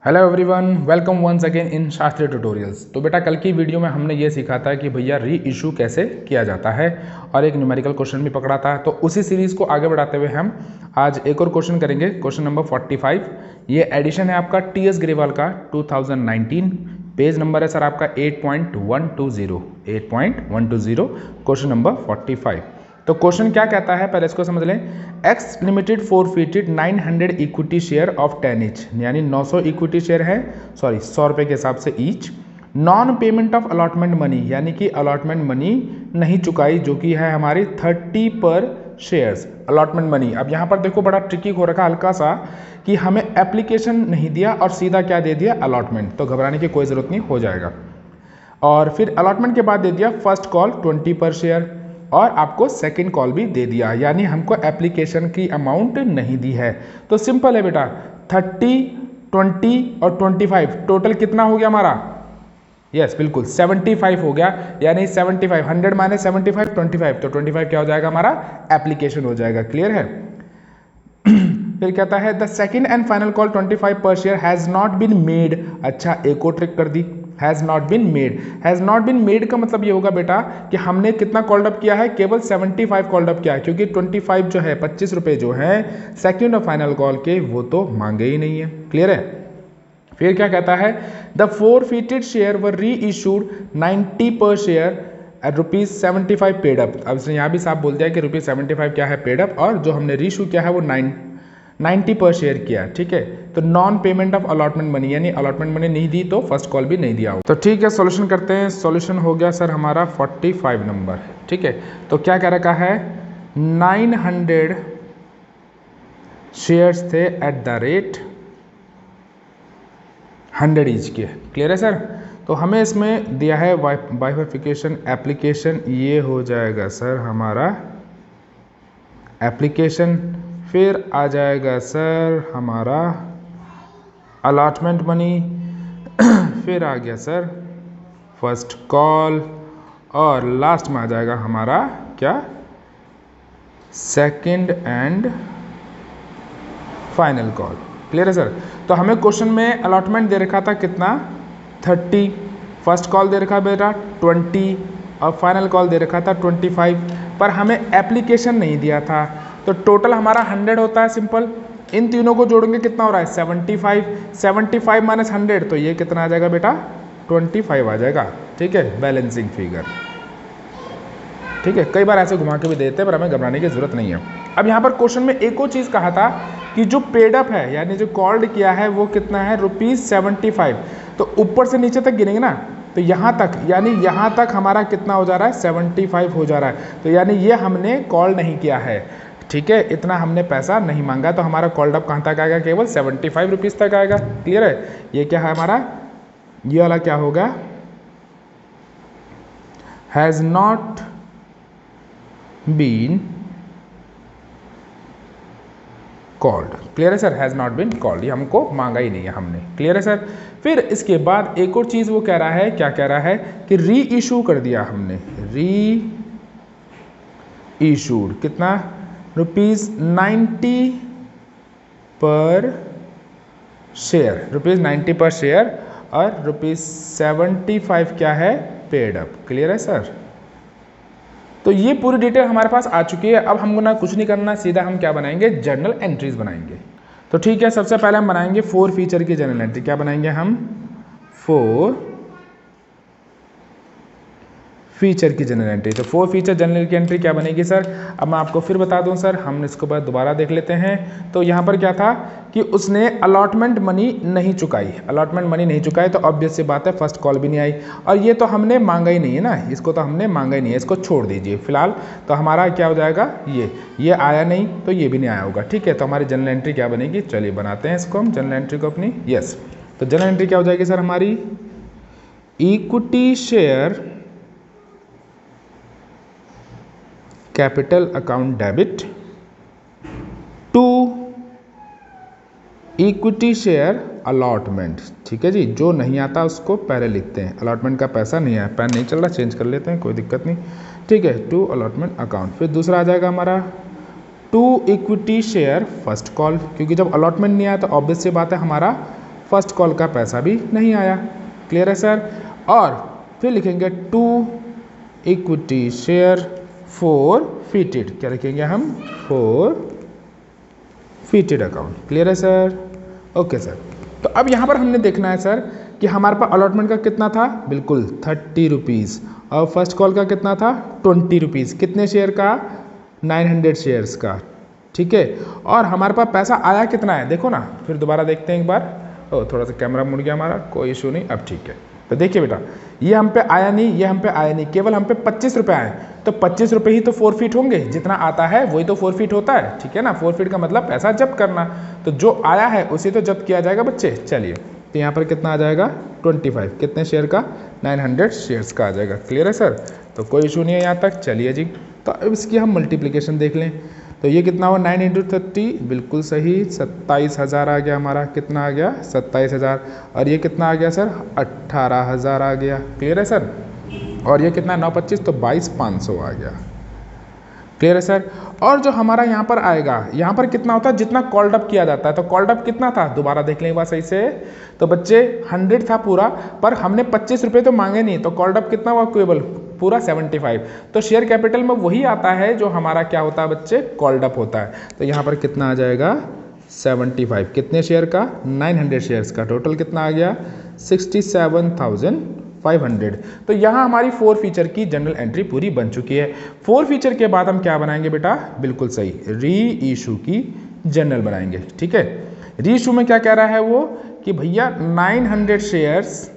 Hello everyone, welcome once again in Shastri tutorials. तो बेटा कल की वीडियो में हमने ये सीखा था कि भैया री इशू कैसे किया जाता है और एक न्यूमेरिकल क्वेश्चन भी पकड़ा था। तो उसी सीरीज़ को आगे बढ़ाते हुए हम आज एक और क्वेश्चन करेंगे, क्वेश्चन नंबर 45। ये एडिशन है आपका टी.एस. ग्रेवाल का 2019। पेज नंबर है सर आपका 8.120 क्वेश्चन नंबर 45। तो क्वेश्चन क्या कहता है पहले इसको समझ लें। X limited forfeited 900 equity share of 10 each, यानी 900 इक्विटी शेयर है, 100 रुपये के हिसाब से each. Non payment of allotment money, यानी कि अलॉटमेंट मनी नहीं चुकाई, जो कि है हमारी 30 पर शेयर्स अलॉटमेंट मनी। अब यहाँ पर देखो बड़ा ट्रिकी हो रखा हल्का सा कि हमें एप्लीकेशन नहीं दिया और सीधा क्या दे दिया, अलॉटमेंट। तो घबराने की कोई ज़रूरत नहीं, हो जाएगा। और फिर अलॉटमेंट के बाद दे दिया फर्स्ट कॉल 20 पर शेयर और आपको सेकंड कॉल भी दे दिया, यानी हमको एप्लीकेशन की अमाउंट नहीं दी है। तो सिंपल है बेटा, 30, 20 और 25 टोटल कितना हो गया हमारा? यस बिल्कुल 75 हो गया, यानी 75 100 माइनस 75 25, तो 25 क्या हो जाएगा हमारा? एप्लीकेशन हो जाएगा। क्लियर है? फिर कहता है the second and final call 25 पर share has not been made. अच्छा, एक और ट्रिक कर दी, has not been made. Has not been made का मतलब ये होगा बेटा कि हमने कितना कॉल्ड अप किया है, केवल 75 कॉल्ड अप किया है, क्योंकि 25 जो है 25 रुपये जो है सेकंड और फाइनल कॉल के वो तो मांगे ही नहीं है। क्लियर है? फिर क्या कहता है द फोरफिटेड शेयर वर री इशूड 90 पर शेयर एट ₹75 पेड अप। अब इसने यहाँ भी साफ बोल दिया कि ₹75 क्या है पेड अप, और जो हमने रीशू किया है वो 90 पर शेयर किया। ठीक है, तो non payment of allotment money, यानी अलॉटमेंट मनी नहीं दी तो फर्स्ट कॉल भी नहीं दिया हो। तो ठीक है, सॉल्यूशन करते हैं। सॉल्यूशन हो गया सर हमारा 45 नंबर। ठीक है, तो क्या कह रखा है, 900 शेयर्स थे एट द रेट 100 ईच के। क्लियर है सर? तो हमें इसमें दिया है बाइफर्फिकेशन एप्लीकेशन, ये हो जाएगा सर हमारा एप्लीकेशन। फिर आ जाएगा सर हमारा अलॉटमेंट मनी, फिर आ गया सर फर्स्ट कॉल, और लास्ट में आ जाएगा हमारा क्या, second and final call. Clear है सर? तो हमें क्वेश्चन में अलॉटमेंट दे रखा था कितना, 30, फर्स्ट कॉल दे रखा बेटा 20 और फाइनल कॉल दे रखा था 25, पर हमें एप्लीकेशन नहीं दिया था। तो टोटल हमारा 100 होता है। सिंपल इन तीनों को जोड़ेंगे कितना हो रहा है, 75 माइनस 100, तो ये कितना आ जाएगा बेटा, 25 आ जाएगा। ठीक है, बैलेंसिंग फिगर। ठीक है, कई बार ऐसे घुमा के भी देते हैं, पर हमें घबराने की जरूरत नहीं है। अब यहाँ पर क्वेश्चन में एक और चीज़ कहा था कि जो पेड अप है, यानी जो कॉल्ड किया है वो कितना है, ₹75। तो ऊपर से नीचे तक गिनेंगे ना, तो यहाँ तक, यानी यहाँ तक हमारा कितना हो जा रहा है, 75 हो जा रहा है। तो यानी ये हमने कॉल नहीं किया है। ठीक है, इतना हमने पैसा नहीं मांगा, तो हमारा कॉल्ड अप कहाँ तक आएगा, केवल 75 रुपीज़ तक आएगा। क्लियर है? ये क्या है हमारा, ये वाला क्या होगा, has not been called. Clear है sir? Has not been called, ये हमको मांगा ही नहीं है हमने। क्लियर है सर? फिर इसके बाद एक और चीज़ वो कह रहा है, क्या कह रहा है कि री इशू कर दिया हमने, री इशूड कितना, ₹90 पर शेयर, ₹90 पर शेयर, और ₹75 क्या है, पेड अप। क्लियर है सर? तो ये पूरी डिटेल हमारे पास आ चुकी है। अब हमको ना कुछ नहीं करना, सीधा हम क्या बनाएंगे, जर्नल एंट्रीज बनाएंगे। तो ठीक है, सबसे पहले हम बनाएंगे 4 फीचर की जर्नल एंट्री। क्या बनाएंगे हम, 4 फीचर की जनरल एंट्री। तो 4 फीचर जनरल की एंट्री क्या बनेगी सर? अब मैं आपको फिर बता दूं सर, हम इसको बाद दोबारा देख लेते हैं। तो यहाँ पर क्या था कि उसने अलॉटमेंट मनी नहीं चुकाई, अलॉटमेंट मनी नहीं चुकाई, तो ऑब्वियस सी बात है फर्स्ट कॉल भी नहीं आई, और ये तो हमने मांगा ही नहीं है ना, इसको तो हमने मांगा ही नहीं है, इसको छोड़ दीजिए फिलहाल। तो हमारा क्या हो जाएगा, ये आया नहीं, तो ये भी नहीं आया होगा। ठीक है, तो हमारी जनरल एंट्री क्या बनेगी, चलिए बनाते हैं इसको हम जनरल एंट्री को अपनी। यस, तो जनरल एंट्री क्या हो जाएगी सर हमारी, equity share capital account debit to equity share allotment. ठीक है जी, जो नहीं आता उसको पहले लिखते हैं, अलॉटमेंट का पैसा नहीं आया, पेन नहीं चल रहा, चेंज कर लेते हैं, कोई दिक्कत नहीं। ठीक है, टू अलॉटमेंट अकाउंट। फिर दूसरा आ जाएगा हमारा to equity share first call, क्योंकि जब अलॉटमेंट नहीं आया तो ऑब्वियस सी बात है हमारा फर्स्ट कॉल का पैसा भी नहीं आया। क्लियर है सर। और फिर लिखेंगे 2 इक्विटी शेयर forfeited, क्या लिखेंगे हम, forfeited अकाउंट। क्लियर है सर। Okay sir. तो अब यहाँ पर हमने देखना है सर कि हमारे पास अलॉटमेंट का कितना था, बिल्कुल 30 रुपीज़, और फर्स्ट कॉल का कितना था 20 रुपीज़, कितने शेयर का, 900 शेयर्स का। ठीक है। और हमारे पास पैसा आया कितना है, देखो ना, फिर दोबारा देखते हैं एक बार। ओ थोड़ा सा कैमरा मुड़ गया हमारा, कोई इशू नहीं, अब ठीक है। तो देखिए बेटा, ये हम पे आया नहीं, ये हम पे आया नहीं, केवल हम पे 25 रुपये आए, तो 25 रुपये ही तो फोरफिट होंगे, जितना आता है वही तो फोरफिट होता है। ठीक है ना, फोरफिट का मतलब पैसा जब्त करना, तो जो आया है उसी तो जब्त किया जाएगा बच्चे। चलिए, तो यहाँ पर कितना आ जाएगा 25, कितने शेयर का, 900 शेयर्स का आ जाएगा। क्लियर है सर। तो कोई इशू नहीं है यहाँ तक। चलिए जी, तो अब इसकी हम मल्टीप्लिकेशन देख लें। तो ये कितना हुआ, 9 × 30, बिल्कुल सही, 27,000 आ गया हमारा। कितना आ गया, 27,000। और ये कितना आ गया सर, 18,000 आ गया। क्लियर है सर। और ये कितना, 9 × 25, तो 22,500 आ गया। क्लियर है सर। और जो हमारा यहाँ पर आएगा, यहाँ पर कितना होता है, जितना कॉल्ड अप किया जाता है, तो कॉल्ड अप कितना था, दोबारा देख लें एक बार सही से। तो बच्चे 100 था पूरा, पर हमने 25 रुपये तो मांगे नहीं, तो कॉल्ड अप कितना हुआ, केवल पूरा 75। तो शेयर कैपिटल में वही आता है जो हमारा क्या होता है बच्चे, कॉल्ड अप होता है। तो यहाँ पर कितना आ जाएगा, 75, कितने शेयर का, 900 शेयर्स का। टोटल कितना आ गया, 67,500। तो यहाँ हमारी 4 फीचर की जनरल एंट्री पूरी बन चुकी है। 4 फीचर के बाद हम क्या बनाएंगे बेटा, बिल्कुल सही, री इशू की जनरल बनाएंगे। ठीक है। री इशू में क्या कह रहा है वो, कि भैया 900 शेयर्स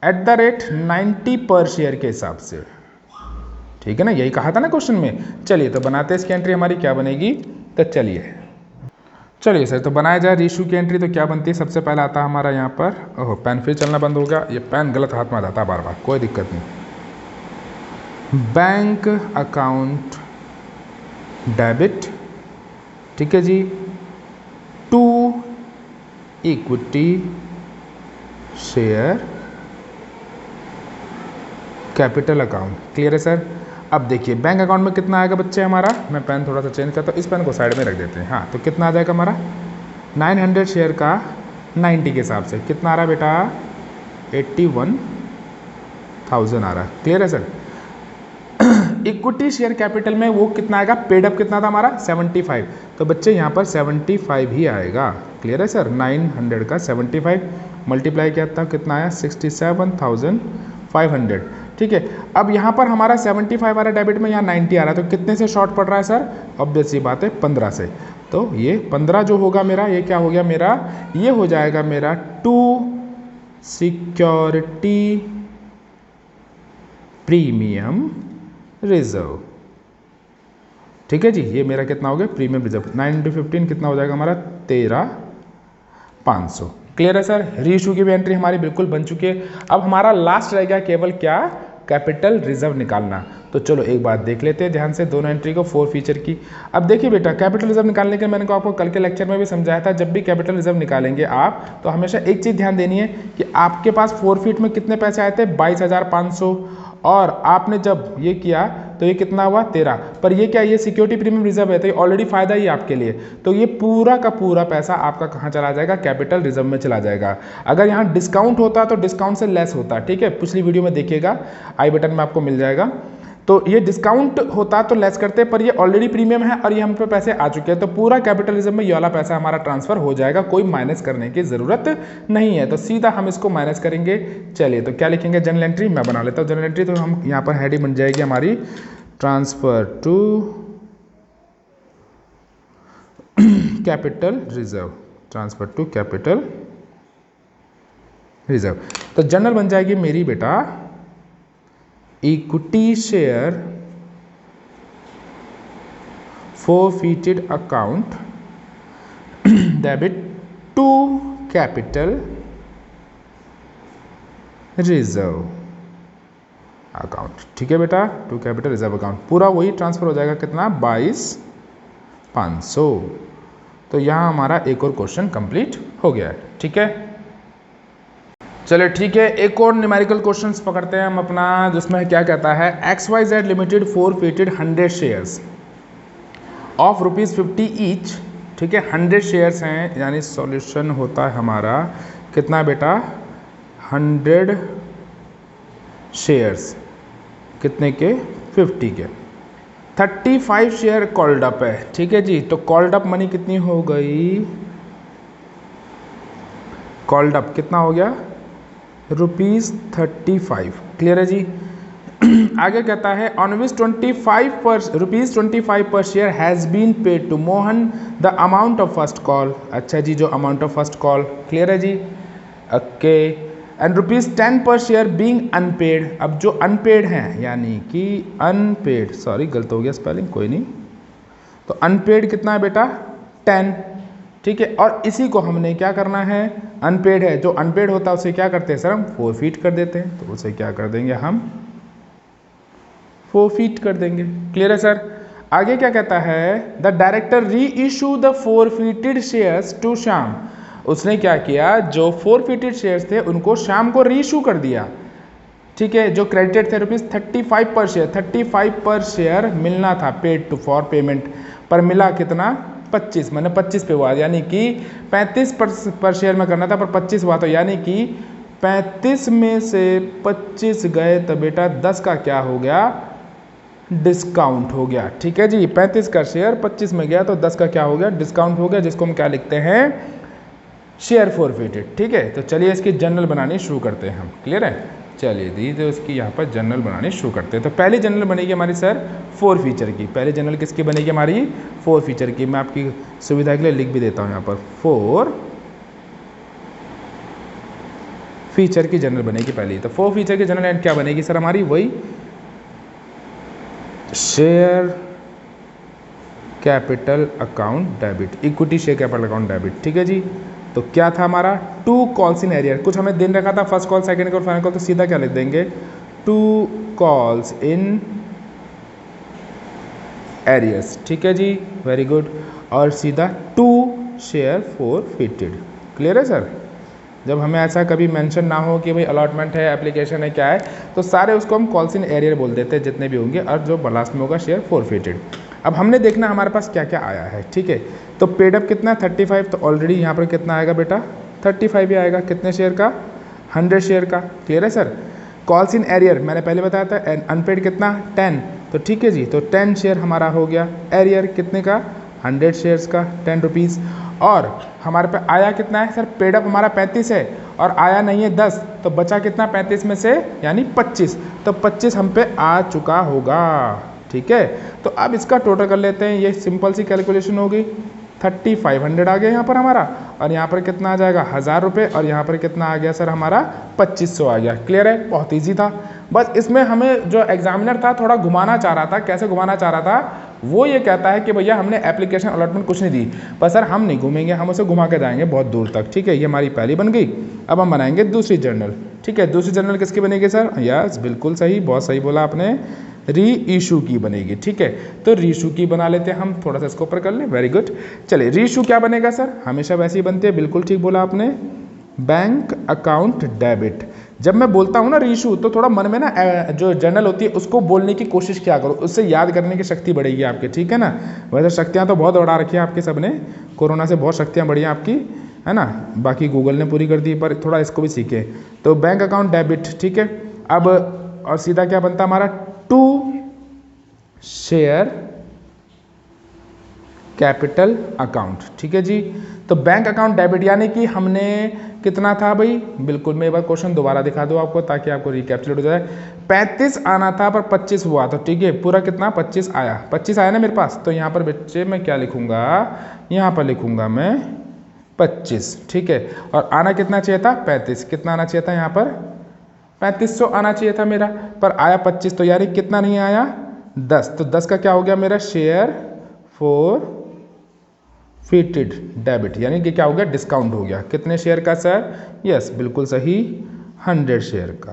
@ 90 पर शेयर के हिसाब से। ठीक है ना, यही कहा था ना क्वेश्चन में। चलिए, तो बनाते हैं इसकी एंट्री हमारी क्या बनेगी। तो चलिए सर, तो बनाया जाए रीशू की एंट्री। तो क्या बनती है, सबसे पहला आता है हमारा यहाँ पर, ओहो पेन फिर चलना बंद हो गया, ये पेन गलत हाथ में आ जाता है बार बार, कोई दिक्कत नहीं। बैंक अकाउंट डेबिट, ठीक है जी, 2 equity share capital account. Clear है सर। अब देखिए, बैंक अकाउंट में कितना आएगा बच्चे हमारा, मैं पेन थोड़ा सा चेंज करता हूँ, इस पेन को साइड में रख देते हैं। हाँ, तो कितना आ जाएगा हमारा, 900 शेयर का 90 के हिसाब से कितना आ रहा है बेटा, 81,000 आ रहा है। क्लियर है सर। इक्विटी शेयर कैपिटल में वो कितना आएगा, पेड अप कितना था हमारा, 75। तो बच्चे यहाँ पर 75 ही आएगा। क्लियर है सर। 900 का 75 मल्टीप्लाई किया था, कितना आया, 67,500। ठीक है। अब यहाँ पर हमारा 75 आ रहा है डेबिट में, यहाँ 90 आ रहा है, तो कितने से शॉर्ट पड़ रहा है सर, ऑब्वियस सी बात है 15 से। तो ये 15 जो होगा मेरा, ये क्या हो गया मेरा, ये हो जाएगा मेरा 2 सिक्योरिटी प्रीमियम रिजर्व। ठीक है जी, ये मेरा कितना हो गया, प्रीमियम रिजर्व। 9 × 15 कितना हो जाएगा हमारा, 13,500। क्लियर है सर। रीइशू की भी एंट्री हमारी बिल्कुल बन चुकी है। अब हमारा लास्ट रह गया केवल क्या, कैपिटल रिजर्व निकालना। तो चलो एक बात देख लेते हैं ध्यान से, दोनों एंट्री को 4 फीचर की। अब देखिए बेटा, कैपिटल रिजर्व निकालने के मैंने को आपको कल के लेक्चर में भी समझाया था, जब भी कैपिटल रिजर्व निकालेंगे आप, तो हमेशा एक चीज़ ध्यान देनी है कि आपके पास फोरफिट में कितने पैसे आए थे, 22,500, और आपने जब ये किया तो ये कितना हुआ, 13। पर ये क्या, ये सिक्योरिटी प्रीमियम रिजर्व है, तो ये ऑलरेडी फायदा ही आपके लिए। तो ये पूरा का पूरा पैसा आपका कहाँ चला जाएगा, कैपिटल रिजर्व में चला जाएगा। अगर यहाँ डिस्काउंट होता तो डिस्काउंट से लेस होता। ठीक है, पिछली वीडियो में देखिएगा, आई बटन में आपको मिल जाएगा। तो ये डिस्काउंट होता तो लेस करते, पर ये ऑलरेडी प्रीमियम है और ये हम पे पैसे आ चुके हैं, तो पूरा कैपिटल रिजर्व में ये वाला पैसा हमारा ट्रांसफर हो जाएगा, कोई माइनस करने की जरूरत नहीं है। तो सीधा हम इसको माइनस करेंगे। चलिए, तो क्या लिखेंगे, जनरल एंट्री मैं बना लेता हूँ जनरल एंट्री। तो हम यहाँ पर हेडिंग बन जाएगी हमारी, transfer to capital reserve, transfer to capital reserve. तो जनरल बन जाएगी मेरी बेटा, equity share forfeited account debit to capital reserve account. ठीक है बेटा, टू कैपिटल रिजर्व अकाउंट, पूरा वही ट्रांसफर हो जाएगा, कितना, 22,500। तो यहाँ हमारा एक और क्वेश्चन कंप्लीट हो गया है। ठीक है, चलिए ठीक है, एक और न्यूमेरिकल क्वेश्चंस पकड़ते हैं हम अपना, जिसमें क्या कहता है, XYZ limited forfeited 100 shares of ₹50 each. ठीक है, 100 शेयर्स हैं, यानी सॉल्यूशन होता है हमारा कितना बेटा 100 शेयर्स, कितने के 50 के। 35 शेयर कॉल्ड अप है, ठीक है जी। तो कॉल्ड अप मनी कितनी हो गई, कॉल्ड अप कितना हो गया ₹35। क्लियर है जी। आगे कहता है ऑन विच ₹25 पर share has been paid to Mohan the amount of first call. अच्छा जी, जो amount of first call, clear है जी, ओके। एंड ₹10 पर शेयर बीइंग अनपेड। अब जो अनपेड हैं यानी कि अनपेड, सॉरी गलत हो गया स्पेलिंग, कोई नहीं। तो अनपेड कितना है बेटा 10, ठीक है। और इसी को हमने क्या करना है, अनपेड है, जो अनपेड होता है उसे क्या करते हैं सर हम फोरफीट कर देते हैं। तो उसे क्या कर देंगे हम फोरफीट कर देंगे। क्लियर है सर। आगे क्या कहता है, the director reissue the forfeited shares to Shyam. उसने क्या किया, जो फोरफीटेड शेयर्स थे उनको श्याम को री इशू कर दिया, ठीक है। जो क्रेडिटेड थे ₹35 पर शेयर, 35 पर शेयर मिलना था, पेड टू फॉर पेमेंट, पर मिला कितना 25, मैंने 25 पे हुआ, यानी कि 35 पर शेयर में करना था पर 25 हुआ, तो यानी कि 35 में से 25 गए तो बेटा 10 का क्या हो गया, डिस्काउंट हो गया, ठीक है जी। 35 का शेयर 25 में गया तो 10 का क्या हो गया, डिस्काउंट हो गया, जिसको हम क्या लिखते हैं, शेयर फोरफिटेड, ठीक है। तो चलिए इसकी जनरल बनानी शुरू करते हैं हम। क्लियर है, चलिए दी तो इसकी यहाँ पर जनरल बनानी शुरू करते हैं। तो पहली जनरल बनेगी हमारी सर 4 फीचर की। पहली जनरल किसकी बनेगी हमारी 4 फीचर की। मैं आपकी सुविधा के लिए लिख भी देता हूँ यहाँ पर, 4 फीचर की जनरल बनेगी पहली। तो 4 फीचर की जनरल एंड क्या बनेगी सर हमारी, वही share capital account debit, equity share capital account debit, ठीक है जी। तो क्या था हमारा 2 कॉल्स इन एरियर, कुछ हमें दिन रखा था first call second call final call, तो सीधा क्या लिख देंगे 2 कॉल्स इन एरियर्स, ठीक है जी, वेरी गुड। और सीधा 2 शेयर फोरफिटेड। क्लियर है सर। जब हमें ऐसा कभी मेंशन ना हो कि भाई अलॉटमेंट है, एप्लीकेशन है, क्या है, तो सारे उसको हम कॉल्स इन एरियर बोल देते हैं जितने भी होंगे, और जो लास्ट में होगा शेयर फोरफिटेड। अब हमने देखना हमारे पास क्या क्या आया है, ठीक है। तो पेडअप कितना 35, तो ऑलरेडी यहाँ पर कितना आएगा बेटा 35 ही आएगा, कितने शेयर का 100 शेयर का। क्लियर है सर। कॉल्स इन एरियर मैंने पहले बताया था, अनपेड कितना 10, तो ठीक है जी, तो 10 शेयर हमारा हो गया। एरियर कितने का 100 शेयर्स का, 10 रुपीज़। और हमारे पे आया कितना है सर, पेडअप हमारा 35 है और आया नहीं है 10, तो बचा कितना 35 में से यानी 25, तो 25 हम पे आ चुका होगा, ठीक है। तो अब इसका टोटल कर लेते हैं, ये सिंपल सी कैलकुलेशन होगी। 3500 आ गया यहाँ पर हमारा, और यहाँ पर कितना आ जाएगा 1000 रुपये, और यहाँ पर कितना आ गया सर हमारा 2500 आ गया। क्लियर है, बहुत ईजी था। बस इसमें हमें जो एग्जामिनर था थोड़ा घुमाना चाह रहा था। कैसे घुमाना चाह रहा था, वो ये कहता है कि भैया हमने एप्लीकेशन अलॉटमेंट कुछ नहीं दी, पर सर हम नहीं घूमेंगे, हम उसे घुमा के जाएंगे बहुत दूर तक, ठीक है। ये हमारी पहली बन गई। अब हम बनाएंगे दूसरी जर्नल, ठीक है। दूसरी जर्नल किसकी बनेगी सर, यस बिल्कुल सही, बहुत सही बोला आपने, री इशू की बनेगी, ठीक है। तो री इशू की बना लेते हैं हम, थोड़ा सा इसको ऊपर कर लें, वेरी गुड। चलिए री इशू क्या बनेगा सर, हमेशा वैसे ही बनते हैं, बिल्कुल ठीक बोला आपने, बैंक अकाउंट डेबिट। जब मैं बोलता हूँ ना री इशू, तो थोड़ा मन में ना जो जर्नल होती है उसको बोलने की कोशिश किया करो, उससे याद करने की शक्ति बढ़ेगी आपकी, ठीक है ना। वैसे शक्तियाँ तो बहुत बढ़ा रखी हैं आपके सबने, कोरोना से बहुत शक्तियाँ बढ़ी हैं आपकी, है ना, बाकी गूगल ने पूरी कर दी, पर थोड़ा इसको भी सीखें। तो बैंक अकाउंट डेबिट, ठीक है। अब और सीधा क्या बनता हमारा 2 शेयर कैपिटल अकाउंट, ठीक है जी। तो बैंक अकाउंट डेबिट यानी कि हमने कितना था भाई, बिल्कुल मैं एक बार क्वेश्चन दोबारा दिखा दूं आपको ताकि आपको रिकैप्चुलेट हो जाए। 35 आना था पर 25 हुआ, तो ठीक है पूरा कितना 25 आया, 25 आया ना मेरे पास। तो यहाँ पर बच्चे मैं क्या लिखूंगा, यहाँ पर लिखूंगा मैं 25, ठीक है। और आना कितना चाहिए था 35, कितना आना चाहिए था यहाँ पर 3500 आना चाहिए था मेरा, पर आया 25, तो यानी कितना नहीं आया 10, तो 10 का क्या हो गया मेरा शेयर फोरफिटेड डेबिट, यानी कि क्या हो गया डिस्काउंट हो गया। कितने शेयर का सर, यस बिल्कुल सही 100 शेयर का।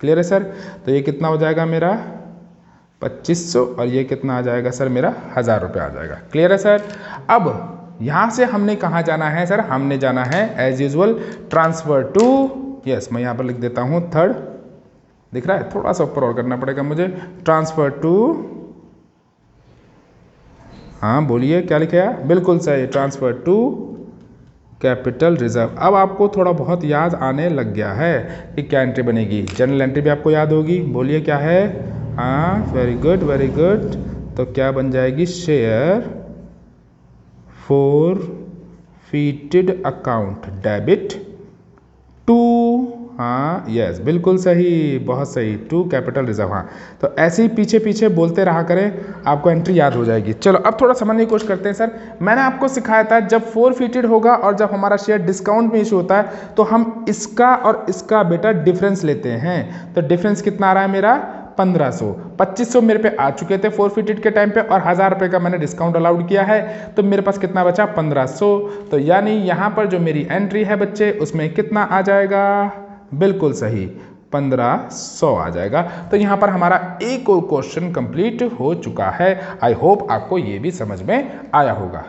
क्लियर है सर। तो ये कितना हो जाएगा मेरा 2500, और ये कितना आ जाएगा सर मेरा 1000 रुपये आ जाएगा। क्लियर है सर। अब यहाँ से हमने कहाँ जाना है सर, हमने जाना है as usual transfer to, yes मैं यहाँ पर लिख देता हूँ थर्ड, दिख रहा है, थोड़ा सा ऊपर और करना पड़ेगा मुझे, ट्रांसफर टू, हाँ बोलिए क्या लिखे है, बिल्कुल सही, ट्रांसफर टू कैपिटल रिजर्व। अब आपको थोड़ा बहुत याद आने लग गया है कि क्या एंट्री बनेगी। जनरल एंट्री भी आपको याद होगी, बोलिए क्या है। हाँ, वेरी गुड वेरी गुड। तो क्या बन जाएगी, share forfeited account debit to, हाँ यस बिल्कुल सही, बहुत सही, टू कैपिटल रिजर्व। हाँ, तो ऐसे ही पीछे पीछे बोलते रहा करें, आपको एंट्री याद हो जाएगी। चलो अब थोड़ा समझने की कोशिश करते हैं। सर मैंने आपको सिखाया था जब फॉरफिटेड होगा और जब हमारा शेयर डिस्काउंट में इशू होता है तो हम इसका और इसका बेटा डिफरेंस लेते हैं। तो डिफरेंस कितना आ रहा है मेरा, 1500। 2500 मेरे पे आ चुके थे फॉरफिटेड के टाइम पे और 1000 रुपये का मैंने डिस्काउंट अलाउड किया है, तो मेरे पास कितना बचा, 1500। तो यानी यहाँ पर जो मेरी एंट्री है बच्चे उसमें कितना आ जाएगा, बिल्कुल सही 1500 आ जाएगा। तो यहाँ पर हमारा एक और क्वेश्चन कंप्लीट हो चुका है। आई होप आपको ये भी समझ में आया होगा।